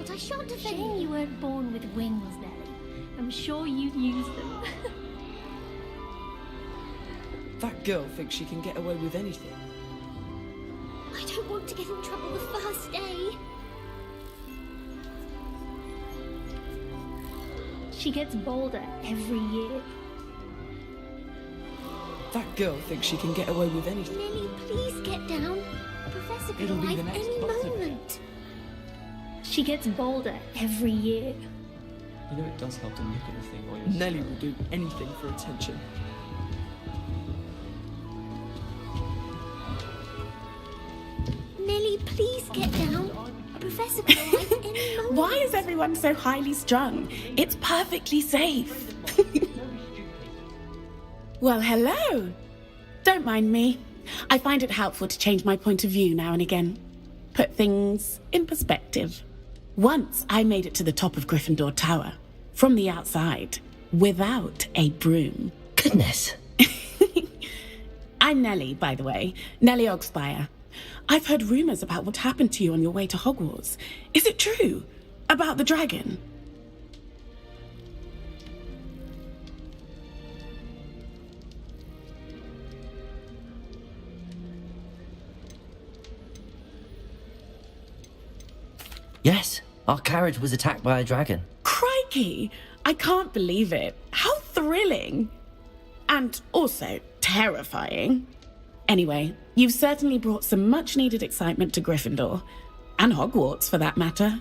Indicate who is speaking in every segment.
Speaker 1: But I shan't offend you. You weren't born with wings, Nelly. I'm sure you'd use them.
Speaker 2: That girl thinks she can get away with anything.
Speaker 1: I don't want to get in trouble the first day. She gets bolder every year.
Speaker 2: That girl thinks she can get away with anything.
Speaker 1: Nelly, please get down. Professor could
Speaker 2: It'll be
Speaker 1: arrive
Speaker 2: the next
Speaker 1: any
Speaker 2: Potter.
Speaker 1: moment. She gets bolder every year.
Speaker 3: You know it does help to look at the thing while you're
Speaker 2: Nelly will do anything for attention.
Speaker 1: Nelly, please get down. Professor could arrive any moment.
Speaker 4: Why is everyone so highly strung? It's perfectly safe. Well, hello. Don't mind me. I find it helpful to change my point of view now and again. Put things in perspective. Once I made it to the top of Gryffindor Tower, from the outside, without a broom.
Speaker 5: Goodness.
Speaker 4: I'm Nelly, by the way. Nelly Ogspire. I've heard rumours about what happened to you on your way to Hogwarts. Is it true? About the dragon?
Speaker 5: Yes, our carriage was attacked by a dragon.
Speaker 4: Crikey! I can't believe it. How thrilling! And also terrifying. Anyway, you've certainly brought some much-needed excitement to Gryffindor. And Hogwarts, for that matter.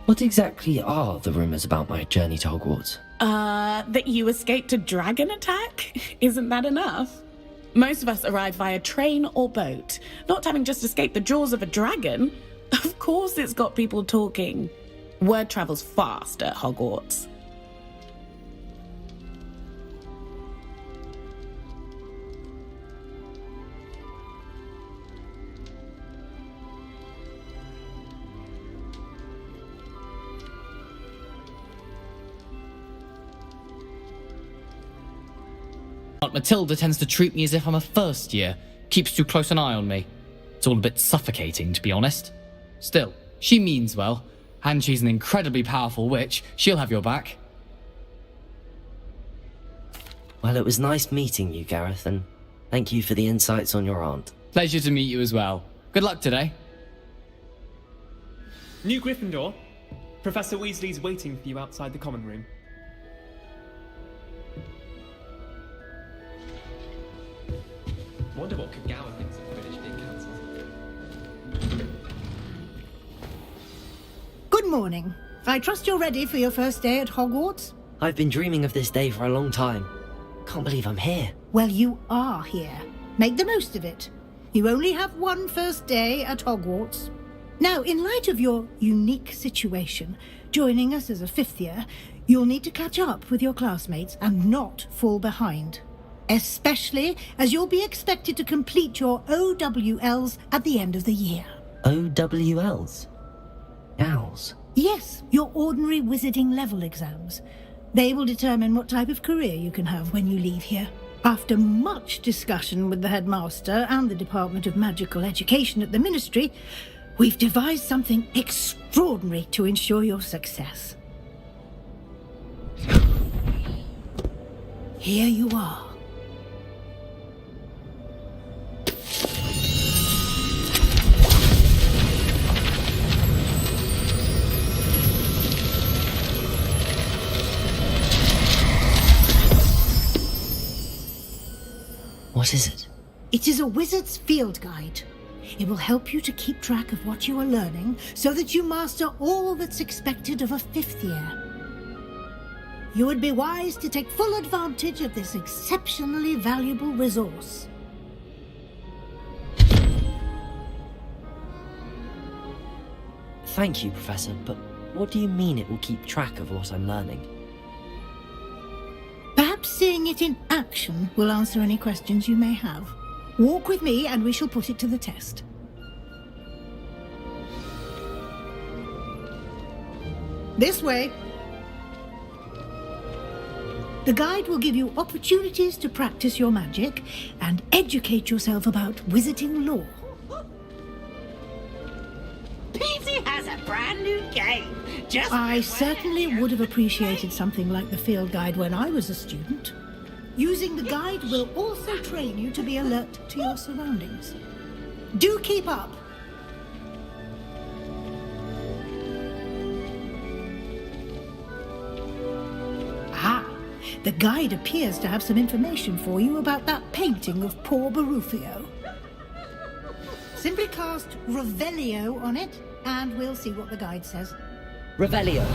Speaker 5: What exactly are the rumours about my journey to Hogwarts?
Speaker 4: That you escaped a dragon attack? Isn't that enough? Most of us arrive via train or boat, not having just escaped the jaws of a dragon. Of course it's got people talking. Word travels fast at Hogwarts.
Speaker 3: Aunt Matilda tends to treat me as if I'm a first year, keeps too close an eye on me. It's all a bit suffocating, to be honest. Still, she means well, and she's an incredibly powerful witch. She'll have your back.
Speaker 5: Well, it was nice meeting you, Gareth, and thank you for the insights on your aunt.
Speaker 3: Pleasure to meet you as well. Good luck today.
Speaker 6: New Gryffindor. Professor Weasley's waiting for you outside the common room. Wonder what Kagawa thinks of British being cancelled.
Speaker 7: Good morning. I trust you're ready for your first day at Hogwarts?
Speaker 5: I've been dreaming of this day for a long time. Can't believe I'm here.
Speaker 7: Well, you are here. Make the most of it. You only have one first day at Hogwarts. Now, in light of your unique situation, joining us as a fifth year, you'll need to catch up with your classmates and not fall behind. Especially as you'll be expected to complete your OWLs at the end of the year.
Speaker 5: OWLs? Owls?
Speaker 7: Yes, your ordinary wizarding level exams. They will determine what type of career you can have when you leave here. After much discussion with the headmaster and the Department of Magical Education at the Ministry, we've devised something extraordinary to ensure your success. Here you are.
Speaker 5: What is it?
Speaker 7: It is a wizard's field guide. It will help you to keep track of what you are learning so that you master all that's expected of a fifth year. You would be wise to take full advantage of this exceptionally valuable resource.
Speaker 5: Thank you, Professor, but what do you mean it will keep track of what I'm learning?
Speaker 7: Perhaps seeing it in action will answer any questions you may have. Walk with me and we shall put it to the test. This way. The guide will give you opportunities to practice your magic and educate yourself about wizarding lore.
Speaker 8: Peasy has a brand new game. Just
Speaker 7: I certainly would have appreciated something like the field guide when I was a student. Using the guide will also train you to be alert to your surroundings. Do keep up. The guide appears to have some information for you about that painting of poor Barufio. Simply cast Revelio on it, and we'll see what the guide says.
Speaker 5: Revelio.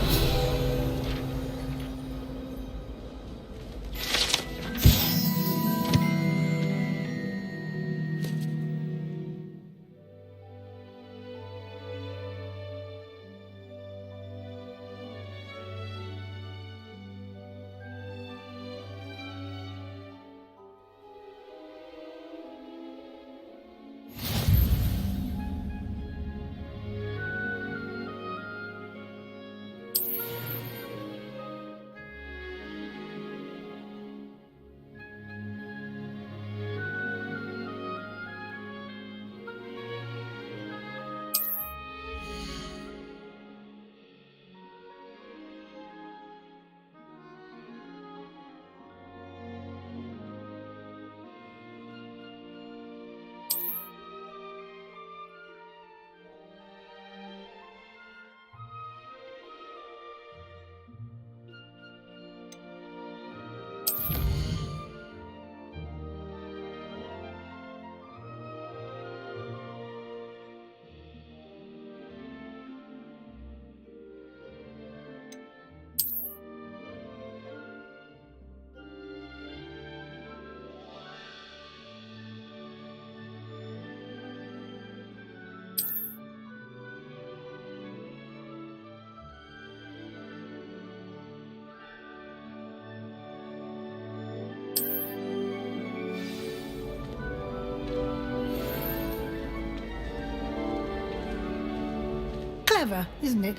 Speaker 7: Clever, isn't it?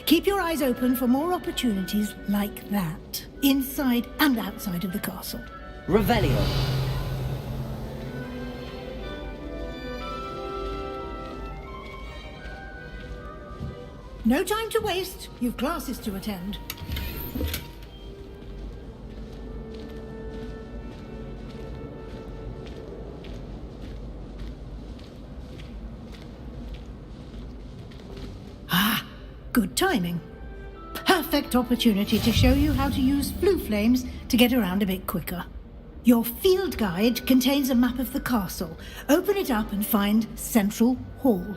Speaker 7: Keep your eyes open for more opportunities like that, inside and outside of the castle.
Speaker 5: Revelio.
Speaker 7: No time to waste. You've classes to attend. Good timing. Perfect opportunity to show you how to use flue flames to get around a bit quicker. Your field guide contains a map of the castle. Open it up and find Central Hall.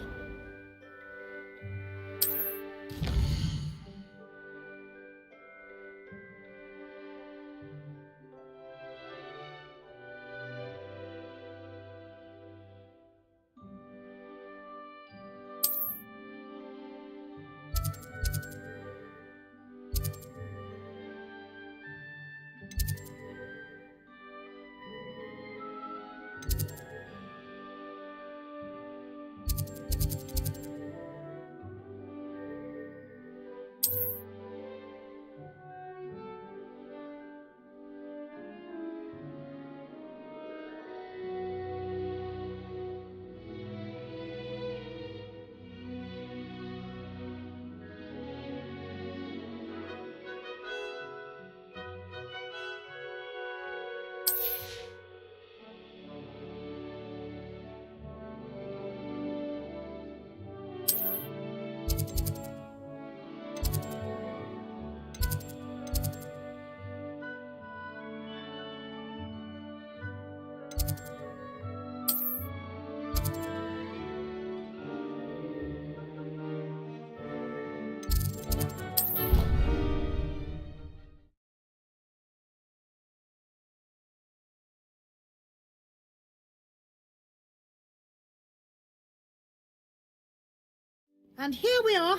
Speaker 7: And here we are.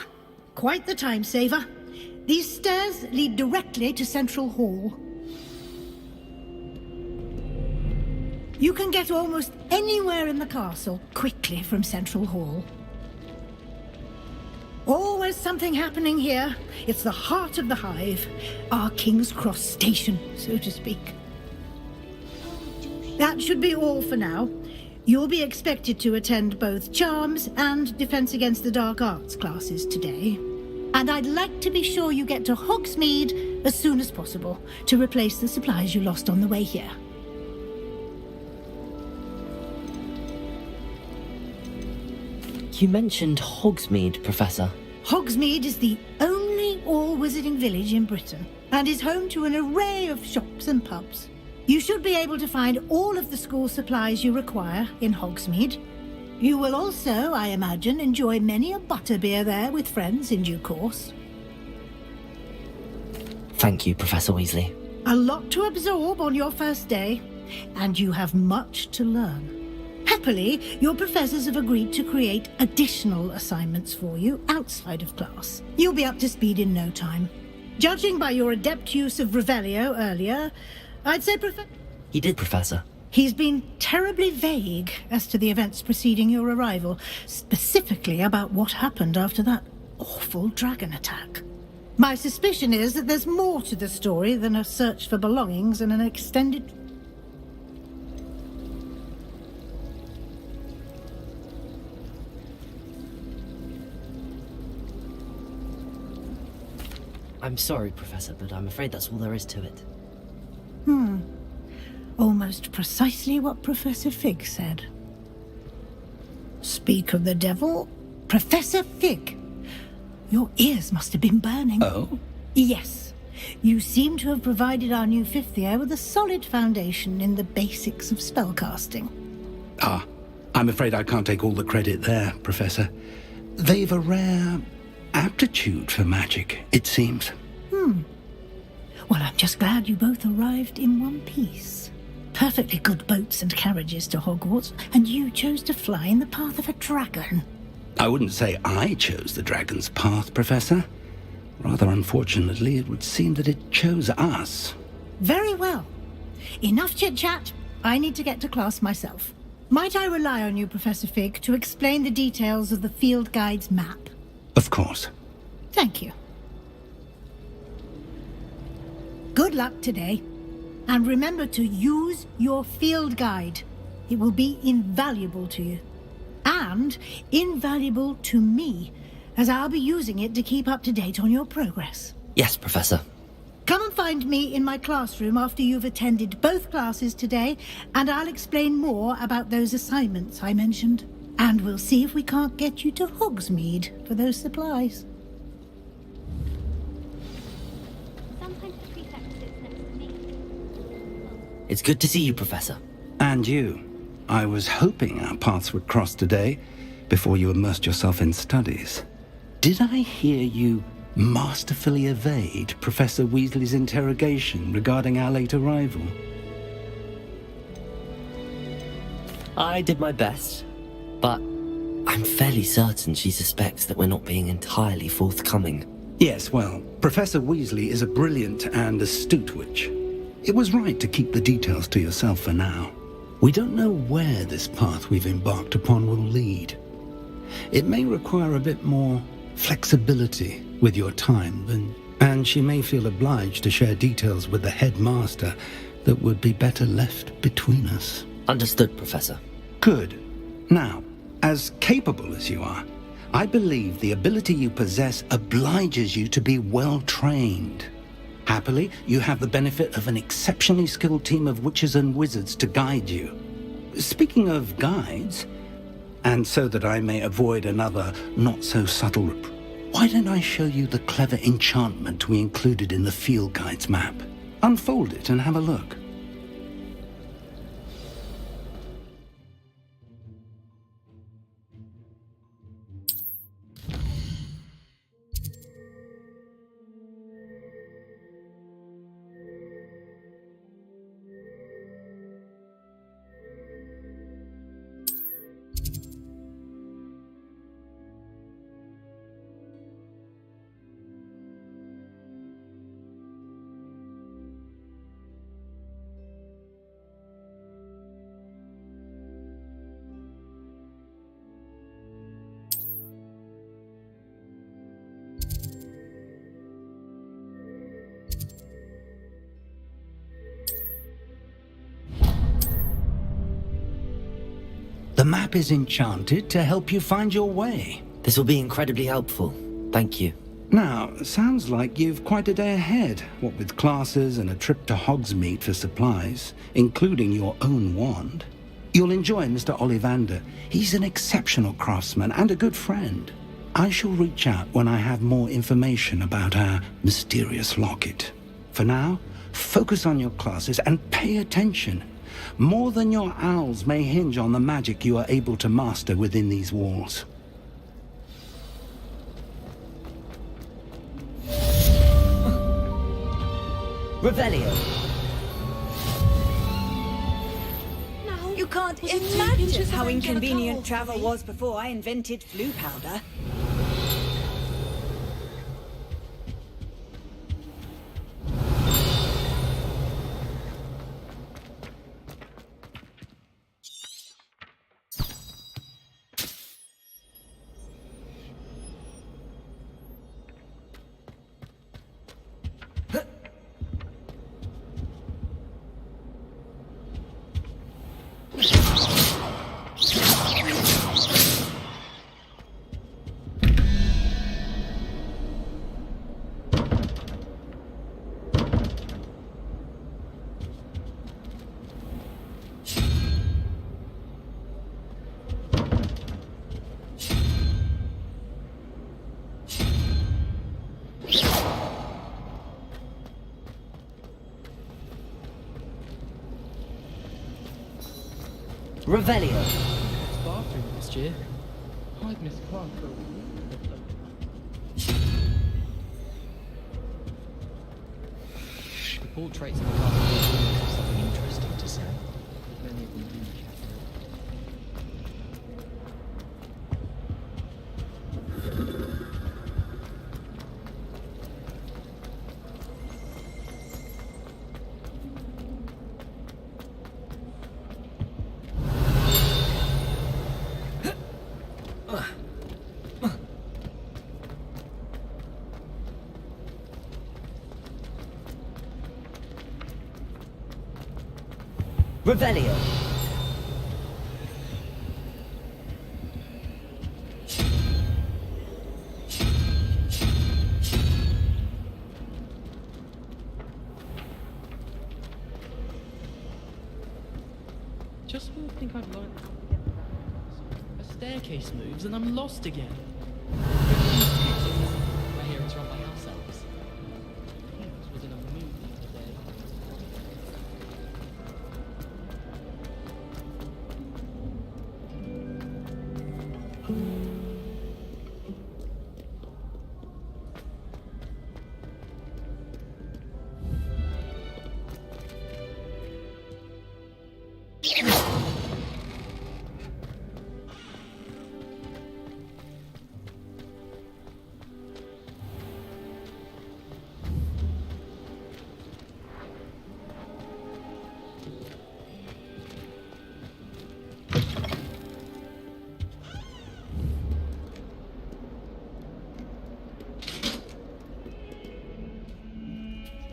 Speaker 7: Quite the time saver. These stairs lead directly to Central Hall. You can get almost anywhere in the castle quickly from Central Hall. Always something happening here. It's the heart of the hive. Our King's Cross station, so to speak. That should be all for now. You'll be expected to attend both Charms and Defense Against the Dark Arts classes today. And I'd like to be sure you get to Hogsmeade as soon as possible to replace the supplies you lost on the way here.
Speaker 5: You mentioned Hogsmeade, Professor.
Speaker 7: Hogsmeade is the only all-wizarding village in Britain and is home to an array of shops and pubs. You should be able to find all of the school supplies you require in Hogsmeade. You will also, I imagine, enjoy many a butterbeer there with friends in due course.
Speaker 5: Thank you, Professor Weasley.
Speaker 7: A lot to absorb on your first day, and you have much to learn. Happily, your professors have agreed to create additional assignments for you outside of class. You'll be up to speed in no time. Judging by your adept use of Revelio earlier, I'd say
Speaker 5: He did, Professor.
Speaker 7: He's been terribly vague as to the events preceding your arrival, specifically about what happened after that awful dragon attack. My suspicion is that there's more to the story than a search for belongings and an extended...
Speaker 5: I'm sorry, Professor, but I'm afraid that's all there is to it.
Speaker 7: Almost precisely what Professor Fig said. Speak of the devil, Professor Fig. Your ears must have been burning.
Speaker 9: Oh?
Speaker 7: Yes. You seem to have provided our new fifth year with a solid foundation in the basics of spellcasting.
Speaker 9: Ah, I'm afraid I can't take all the credit there, Professor. They've a rare aptitude for magic, it seems.
Speaker 7: Well, I'm just glad you both arrived in one piece. Perfectly good boats and carriages to Hogwarts, and you chose to fly in the path of a dragon.
Speaker 9: I wouldn't say I chose the dragon's path, Professor. Rather unfortunately, it would seem that it chose us.
Speaker 7: Very well. Enough chit-chat. I need to get to class myself. Might I rely on you, Professor Fig, to explain the details of the field guide's map?
Speaker 9: Of course.
Speaker 7: Thank you. Good luck today. And remember to use your field guide. It will be invaluable to you. And invaluable to me, as I'll be using it to keep up to date on your progress.
Speaker 5: Yes, Professor.
Speaker 7: Come and find me in my classroom after you've attended both classes today, and I'll explain more about those assignments I mentioned. And we'll see if we can't get you to Hogsmeade for those supplies.
Speaker 1: Sometimes the prefect sits next to me.
Speaker 5: It's good to see you, Professor.
Speaker 9: And you. I was hoping our paths would cross today, before you immersed yourself in studies. Did I hear you masterfully evade Professor Weasley's interrogation regarding our late arrival?
Speaker 5: I did my best, but I'm fairly certain she suspects that we're not being entirely forthcoming.
Speaker 9: Yes, well, Professor Weasley is a brilliant and astute witch. It was right to keep the details to yourself for now. We don't know where this path we've embarked upon will lead. It may require a bit more flexibility with your time, and she may feel obliged to share details with the headmaster that would be better left between us.
Speaker 5: Understood, Professor.
Speaker 9: Good. Now, as capable as you are, I believe the ability you possess obliges you to be well trained. Happily, you have the benefit of an exceptionally skilled team of witches and wizards to guide you. Speaking of guides, and so that I may avoid another not-so-subtle why don't I show you the clever enchantment we included in the field guide's map? Unfold it and have a look. The map is enchanted to help you find your way.
Speaker 5: This will be incredibly helpful. Thank you.
Speaker 9: Now, sounds like you've quite a day ahead, what with classes and a trip to Hogsmeade for supplies, including your own wand. You'll enjoy Mr. Ollivander. He's an exceptional craftsman and a good friend. I shall reach out when I have more information about our mysterious locket. For now, focus on your classes and pay attention. More than your owls may hinge on the magic you are able to master within these walls.
Speaker 5: Revelio.
Speaker 8: You can't imagine how inconvenient travel was before I invented flu powder.
Speaker 5: Revelio.
Speaker 3: Bathroom this year. I'd miss Clark for a week. The portraits of the cast have something interesting to say. Many of them do
Speaker 5: Revelio.
Speaker 3: Just when I think I've learned how to get around, a staircase moves and I'm lost again. My hair is run by house elves. Hogwarts was in a mood the other day.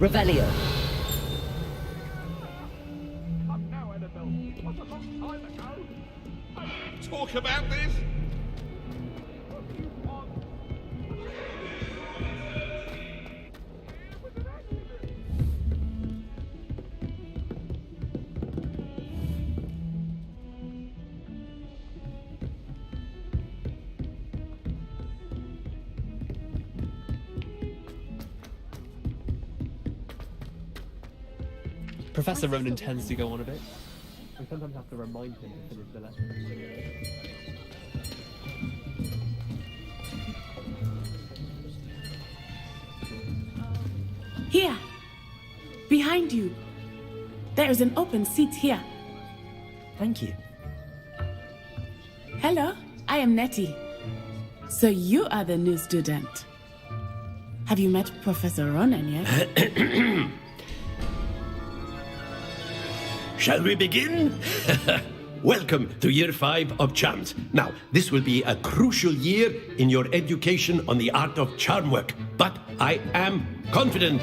Speaker 5: Revelio.
Speaker 10: Talk about this?
Speaker 6: Professor Ronan tends to go on a bit. I sometimes have to remind him to finish the lesson.
Speaker 4: Here, behind you. There is an open seat here.
Speaker 5: Thank you.
Speaker 4: Hello, I am Nettie. So you are the new student. Have you met Professor Ronan yet?
Speaker 11: Shall we begin? Welcome to year 5 of charms. Now, this will be a crucial year in your education on the art of charm work, but I am confident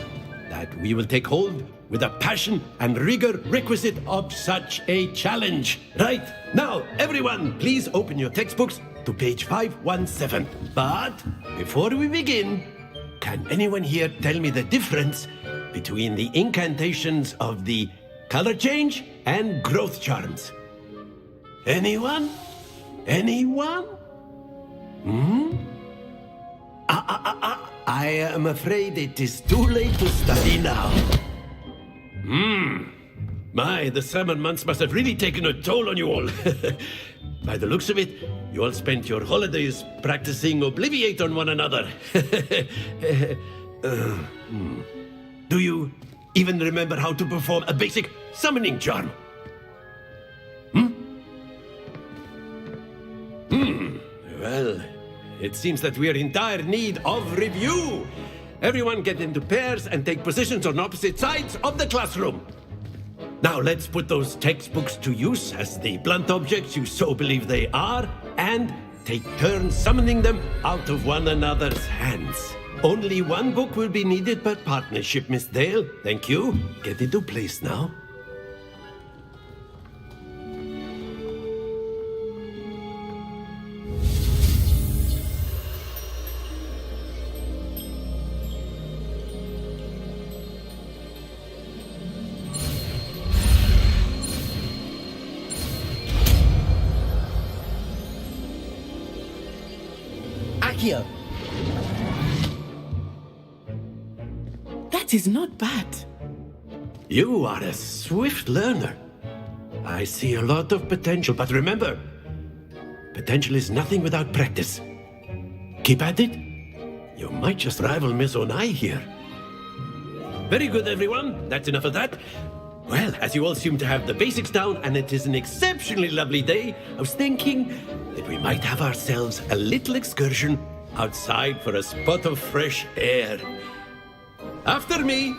Speaker 11: that we will take hold with the passion and rigor requisite of such a challenge. Right, now, everyone, please open your textbooks to page 517. But before we begin, can anyone here tell me the difference between the incantations of the color change and growth charms? Anyone? Anyone? I am afraid it is too late to study now. My, the summer months must have really taken a toll on you all. By the looks of it, you all spent your holidays practicing Obliviate on one another. Do you even remember how to perform a basic summoning charm? Well, it seems that we are in dire need of review. Everyone get into pairs and take positions on opposite sides of the classroom. Now let's put those textbooks to use as the blunt objects you so believe they are, and take turns summoning them out of one another's hands. Only one book will be needed per partnership, Miss Dale. Thank you. Get into place now.
Speaker 5: Accio!
Speaker 4: That is not bad.
Speaker 11: You are a swift learner. I see a lot of potential, but remember, potential is nothing without practice. Keep at it. You might just rival Miss Onai here. Very good, everyone. That's enough of that. Well, as you all seem to have the basics down, and it is an exceptionally lovely day, I was thinking that we might have ourselves a little excursion outside for a spot of fresh air. After me!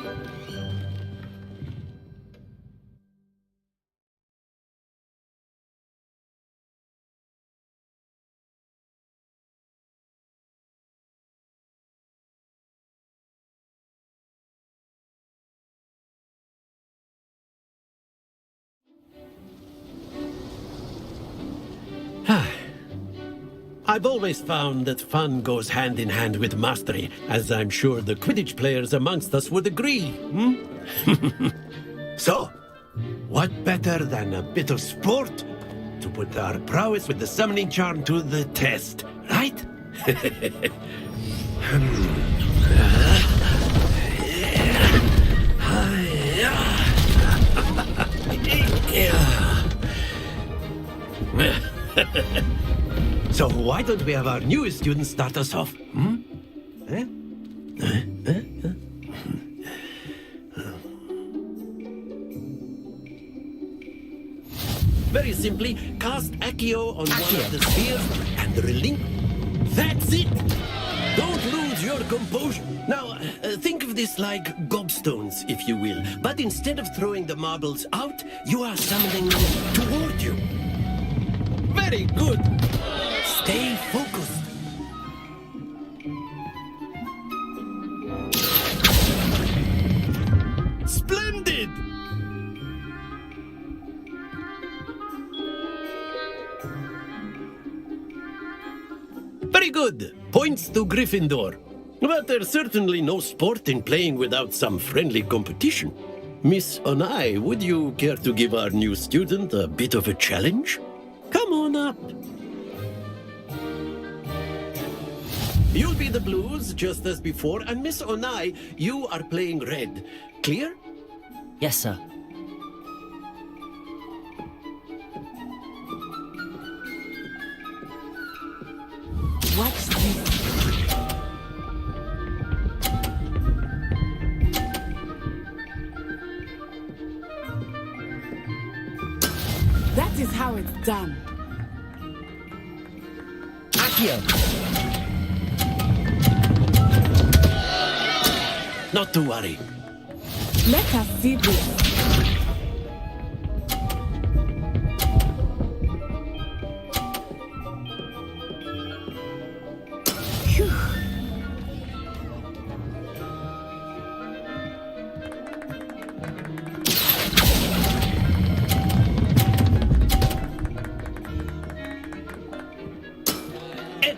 Speaker 11: I've always found that fun goes hand in hand with mastery, as I'm sure the Quidditch players amongst us would agree. So, what better than a bit of sport to put our prowess with the summoning charm to the test, right? So why don't we have our newest student start us off? Very simply, cast Accio on one of the spheres and relinquish. That's it! Don't lose your composure. Now, think of this like gobstones, if you will. But instead of throwing the marbles out, you are summoning them toward you. Very good. Stay focused. Splendid! Very good. Points to Gryffindor. But there's certainly no sport in playing without some friendly competition. Miss Onai, would you care to give our new student a bit of a challenge? Come on up. You'll be the blues, just as before, and Miss Onai, you are playing red. Clear?
Speaker 5: Yes, sir.
Speaker 4: Watch this. That is how it's done.
Speaker 5: Accio!
Speaker 11: Not to worry.
Speaker 4: Let us see this. Phew.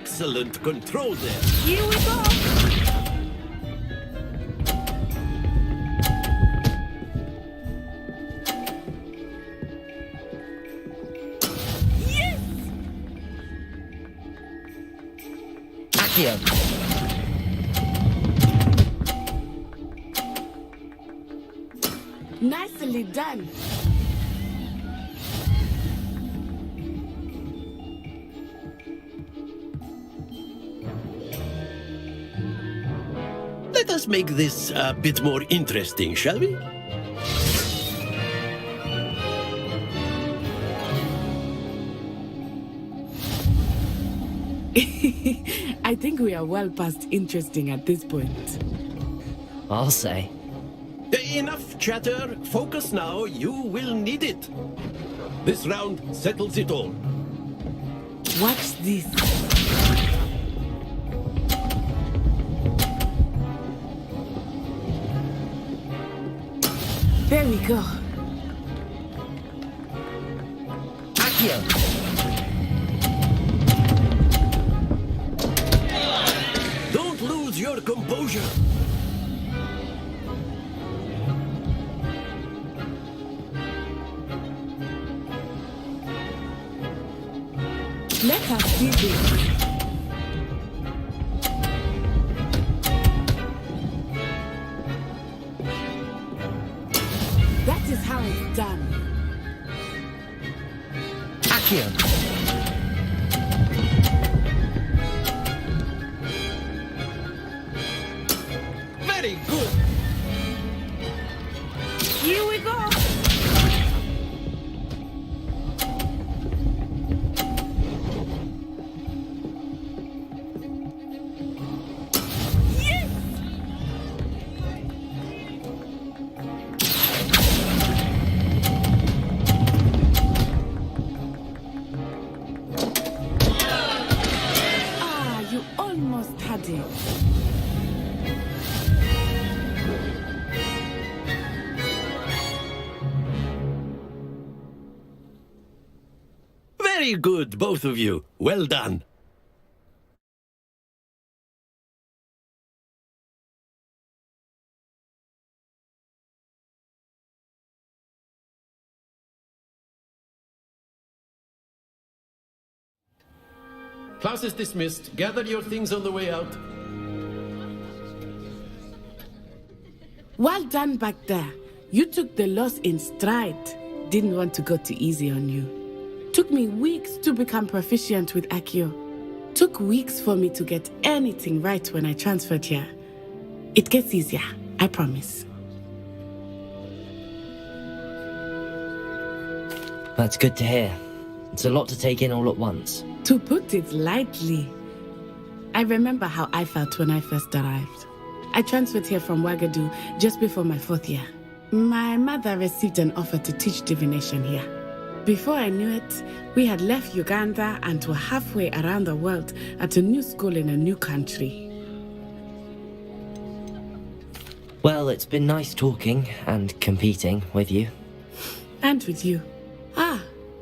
Speaker 11: Excellent control there.
Speaker 4: Here we go! Yes!
Speaker 5: Accio.
Speaker 4: Nicely done.
Speaker 11: Let us make this a bit more interesting, shall we?
Speaker 4: I think we are well past interesting at this point.
Speaker 5: I'll say.
Speaker 11: Enough chatter. Focus now. You will need it. This round settles it all.
Speaker 4: Watch this. There we go.
Speaker 5: Accio.
Speaker 11: Don't lose your composure.
Speaker 4: Let us see this. That is how it's done.
Speaker 5: Accio.
Speaker 11: Very good.
Speaker 4: Here we go.
Speaker 11: Very good, both of you. Well done. Class is dismissed. Gather your things on the way out.
Speaker 4: Well done back there. You took the loss in stride. Didn't want to go too easy on you. Took me weeks to become proficient with Accio. Took weeks for me to get anything right when I transferred here. It gets easier, I promise.
Speaker 5: That's good to hear. It's a lot to take in all at once.
Speaker 4: To put it lightly, I remember how I felt when I first arrived. I transferred here from Ouagadougou just before my 4th year. My mother received an offer to teach divination here. Before I knew it, we had left Uganda and were halfway around the world at a new school in a new country.
Speaker 5: Well, it's been nice talking and competing with you.
Speaker 4: And with you.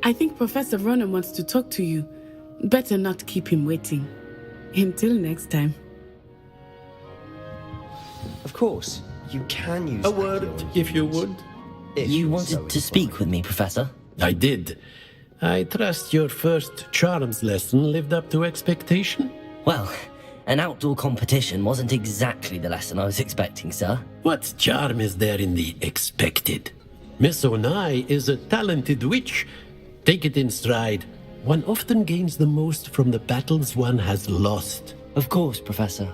Speaker 4: I think Professor Ronan wants to talk to you. Better not keep him waiting. Until next time.
Speaker 10: Of course, you can use
Speaker 11: a word, if you would.
Speaker 5: You wanted to speak with me, Professor?
Speaker 11: I did. I trust your first charms lesson lived up to expectation?
Speaker 5: Well, an outdoor competition wasn't exactly the lesson I was expecting, sir.
Speaker 11: What charm is there in the expected? Miss Onai is a talented witch. Take it in stride. One often gains the most from the battles one has lost.
Speaker 5: Of course, Professor.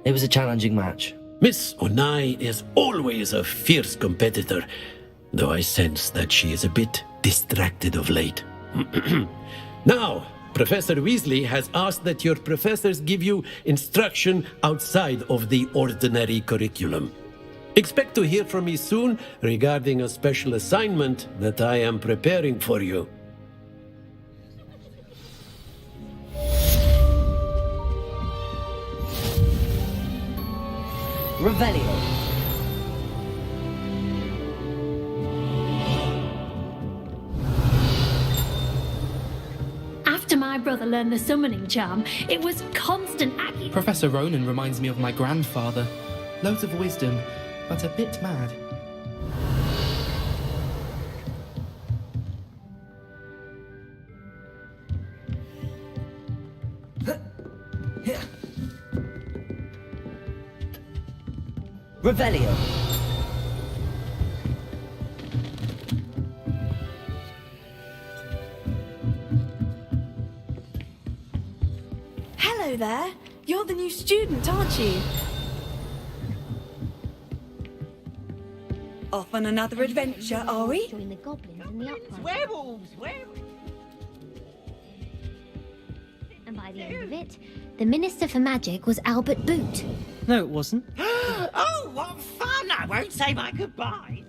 Speaker 5: It was a challenging match.
Speaker 11: Miss Onai is always a fierce competitor, though I sense that she is a bit distracted of late. Now, Professor Weasley has asked that your professors give you instruction outside of the ordinary curriculum. Expect to hear from me soon regarding a special assignment that I am preparing for you.
Speaker 5: Revelio.
Speaker 1: After my my brother learned the summoning charm, it was constant accuracy.
Speaker 6: Professor Ronan reminds me of my grandfather. Loads of wisdom, but a bit mad.
Speaker 10: Revelio.
Speaker 12: Hello there. You're the new student, aren't you?
Speaker 8: Off on another adventure, are we?
Speaker 1: Join the goblins in the upright.
Speaker 8: Werewolves! Werewolves!
Speaker 1: And by the end of it, the Minister for Magic was Albert Boot.
Speaker 10: No, it wasn't.
Speaker 8: Oh, what fun! I won't say my goodbyes.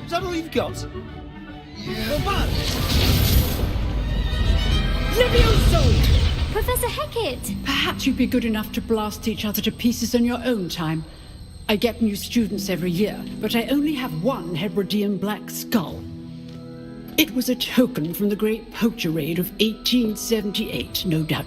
Speaker 10: Is that all you've got?
Speaker 1: Professor Hecat!
Speaker 13: Perhaps you'd be good enough to blast each other to pieces in your own time. I get new students every year, but I only have one Hebridean black skull. It was a token from the great poacher raid of 1878, no doubt.